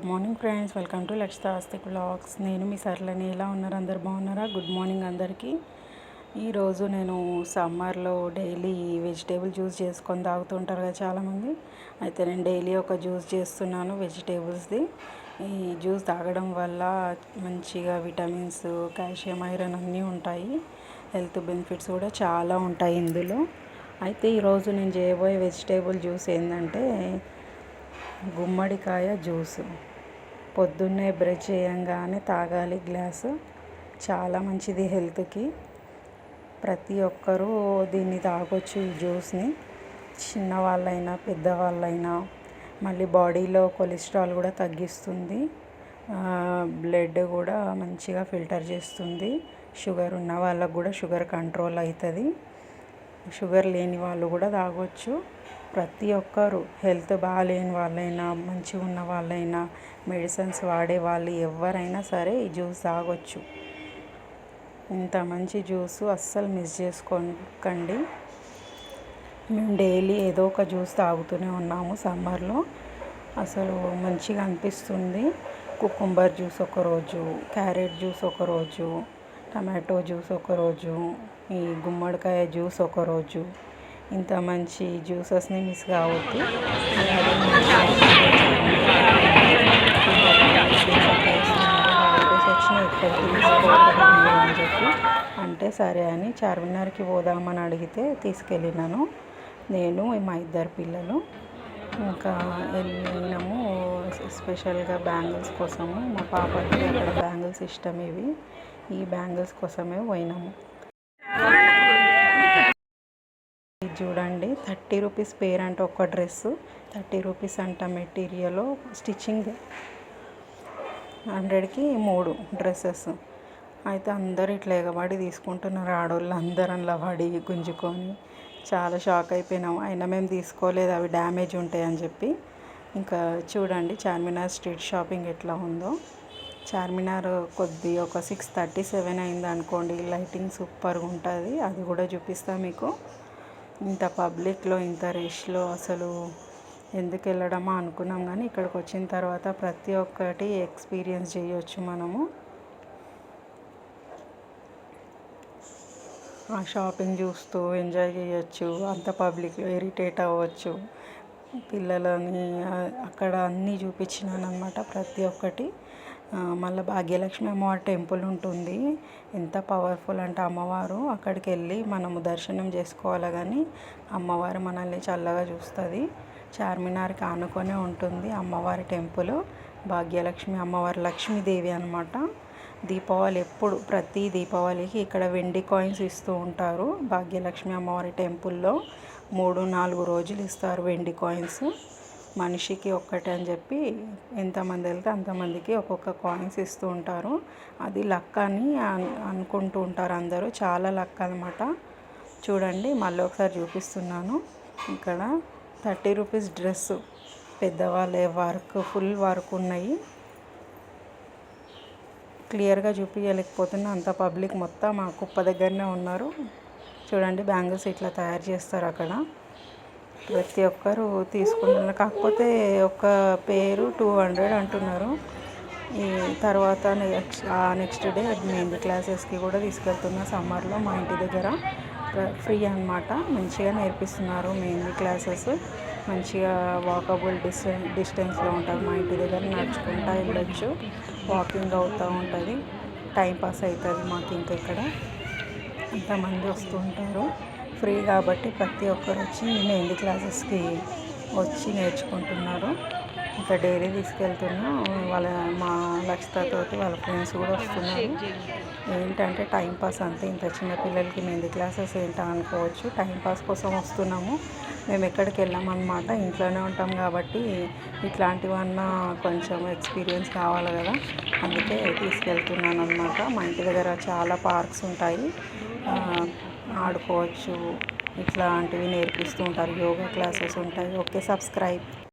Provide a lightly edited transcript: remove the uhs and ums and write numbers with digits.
Good morning friends, welcome to Lakshitha Aastik vlogs. నేను మీ సర్లని. ఎలా ఉన్నారు? అందరు బాగున్నారా? గుడ్ మార్నింగ్ అందరికీ. ఈరోజు నేను సమ్మర్లో డైలీ వెజిటేబుల్ జ్యూస్ చేసుకొని తాగుతుంటారు కదా చాలామంది. అయితే నేను డైలీ ఒక జ్యూస్ చేస్తున్నాను వెజిటేబుల్స్ది. ఈ జ్యూస్ తాగడం వల్ల మంచిగా విటమిన్స్, కాల్షియం, ఐరన్ అన్నీ ఉంటాయి. హెల్త్ బెనిఫిట్స్ కూడా చాలా ఉంటాయి ఇందులో. అయితే ఈరోజు నేను చేయబోయే వెజిటేబుల్ జ్యూస్ ఏంటంటే గుమ్మడికాయ జ్యూసు. పొద్దున్నే బ్రష్ చేయంగానే తాగాలి గ్లాసు. చాలా మంచిది హెల్త్కి. ప్రతి ఒక్కరూ దీన్ని తాగొచ్చు ఈ జ్యూస్ని. చిన్నవాళ్ళైనా పెద్దవాళ్ళైనా. మళ్ళీ బాడీలో కొలెస్ట్రాల్ కూడా తగ్గిస్తుంది. బ్లడ్ కూడా మంచిగా ఫిల్టర్ చేస్తుంది. షుగర్ ఉన్న వాళ్ళకు కూడా షుగర్ కంట్రోల్ అవుతుంది. షుగర్ లేని వాళ్ళు కూడా తాగొచ్చు. ప్రతి ఒక్కరు, హెల్త్ బాగాలేని వాళ్ళైనా, మంచిగా ఉన్న వాళ్ళైనా, మెడిసిన్స్ వాడే వాళ్ళు ఎవరైనా సరే ఈ జ్యూస్ తాగొచ్చు. ఇంత మంచి జ్యూసు అస్సలు మిస్ చేసుకోకండి. మేము డైలీ ఏదో ఒక జ్యూస్ తాగుతూనే ఉన్నాము సమ్మర్లో. అసలు మంచిగా అనిపిస్తుంది. కుకుంబర్ జ్యూస్ ఒకరోజు, క్యారెట్ జ్యూస్ ఒకరోజు, టమాటో జ్యూస్ ఒకరోజు, ఈ గుమ్మడికాయ జ్యూస్ ఒకరోజు. ఇంత మంచి జ్యూసెస్ని మిస్ కావద్దు. అని చెప్పి అంటే సరే అని చార్మినార్కి పోదామని అడిగితే తీసుకెళ్ళినాను నేను, మా ఇద్దరు పిల్లలు. ఇంకా వెళ్ళినాము స్పెషల్గా బ్యాంగిల్స్ కోసము. మా పాపకి అక్కడ బ్యాంగిల్స్ ఇష్టం. ఈ బ్యాంగిల్స్ కోసమే పోయినాము. చూడండి, 30 రూపీస్ పేర్ అంటే ఒక డ్రెస్సు, 30 రూపీస్ అంట మెటీరియల్. స్టిచ్చింగ్ 100కి 3 డ్రెస్సెస్. అయితే అందరూ ఇట్లా ఎగబడి తీసుకుంటున్నారు. ఆడవాళ్ళు అందరూ అందులో పడి గుంజుకొని చాలా షాక్ అయిపోయినాము. అయినా మేము తీసుకోలేదు, అవి డ్యామేజ్ ఉంటాయని చెప్పి. ఇంకా చూడండి చార్మినార్ స్ట్రీట్ షాపింగ్ ఎట్లా ఉందో. చార్మినార్ ఒక 6:37 అయింది అనుకోండి. లైటింగ్ సూపర్గా ఉంటుంది, అది కూడా చూపిస్తా మీకు. ఇంత పబ్లిక్లో, ఇంత రష్లో అసలు ఎందుకు వెళ్ళడమా అనుకున్నాం, కానీ ఇక్కడికి వచ్చిన తర్వాత ప్రతి ఒక్కటి ఎక్స్పీరియన్స్ చేయొచ్చు మనము. ఆ షాపింగ్ చూస్తూ ఎంజాయ్ చేయొచ్చు. అంత పబ్లిక్లో ఇరిటేట్ అవ్వచ్చు. పిల్లలని అక్కడ అన్నీ చూపించినాను అనమాట, ప్రతి ఒక్కటి. మళ్ళీ భాగ్యలక్ష్మి అమ్మవారి టెంపుల్ ఉంటుంది. ఎంత పవర్ఫుల్ అంటే అమ్మవారు. అక్కడికి వెళ్ళి మనము దర్శనం చేసుకోవాలి, కానీ అమ్మవారు మనల్ని చల్లగా చూస్తుంది. చార్మినార్కి ఆనుకొనే ఉంటుంది అమ్మవారి టెంపుల్. భాగ్యలక్ష్మి అమ్మవారు లక్ష్మీదేవి అనమాట. ప్రతి దీపావళికి ఇక్కడ వెండి కాయిన్స్ ఇస్తూ ఉంటారు భాగ్యలక్ష్మి అమ్మవారి టెంపుల్లో. 3-4 రోజులు ఇస్తారు వెండి కాయిన్స్. మనిషికి ఒక్కటి అని చెప్పి ఎంతమంది వెళ్తే అంతమందికి ఒక్కొక్క కాయిన్స్ ఇస్తూ ఉంటారు. అది లక్ అని అనుకుంటూ ఉంటారు అందరూ. చాలా లక్ అనమాట. చూడండి, మళ్ళీ ఒకసారి చూపిస్తున్నాను. ఇక్కడ 30 రూపీస్ డ్రెస్సు, పెద్దవాళ్ళే, ఫుల్ వర్క్ ఉన్నాయి. క్లియర్గా చూపించలేకపోతున్నా, అంత పబ్లిక్ మొత్తం ఆ కుప్ప దగ్గరనే ఉన్నారు. చూడండి, బ్యాంగిల్స్ ఇట్లా తయారు చేస్తారు అక్కడ. ప్రతి ఒక్కరు తీసుకుంటున్నారు. కాకపోతే ఒక పేరు 200 అంటున్నారు. ఈ తర్వాత నెక్స్ట్ డే మెహందీ క్లాసెస్కి కూడా తీసుకెళ్తున్నా సమ్మర్లో. మా ఇంటి దగ్గర ఫ్రీ అన్నమాట. మంచిగా నేర్పిస్తున్నారు మెహందీ క్లాసెస్. మంచిగా వాకబుల్ డిస్టెన్స్లో ఉంటుంది. మా ఇంటి దగ్గర నడుచుకుంటూ వెళ్ళొచ్చు. వాకింగ్ అవుతూ ఉంటుంది. టైంపాస్ అవుతుంది మాకు. ఇంకా ఇక్కడ అంతమంది వస్తూ ఉంటారు. ఫ్రీ కాబట్టి ప్రతి ఒక్కరు వచ్చి మెహందీ క్లాసెస్కి వచ్చి నేర్చుకుంటున్నారు. ఇంకా డైలీ తీసుకెళ్తున్నా. మా లక్షితతోటి వాళ్ళ ఫ్రెండ్స్ కూడా వస్తున్నారు. ఏంటంటే టైంపాస్ అంతే. ఇంత చిన్న పిల్లలకి మెహందీ క్లాసెస్ ఏంటో అనుకోవచ్చు. టైంపాస్ కోసం వస్తున్నాము. మేము ఎక్కడికి వెళ్ళామన్నమాట, ఇంట్లోనే ఉంటాం కాబట్టి ఇట్లాంటివన్నా కొంచెం ఎక్స్పీరియన్స్ కావాలి కదా, అందుకే తీసుకెళ్తున్నాను అనమాట. మా ఇంటి దగ్గర చాలా పార్క్స్ ఉంటాయి, ఆడుకోవచ్చు. ఇట్లాంటివి నేర్పిస్తూ ఉంటారు. యోగా క్లాసెస్ ఉంటాయి. Okay, subscribe.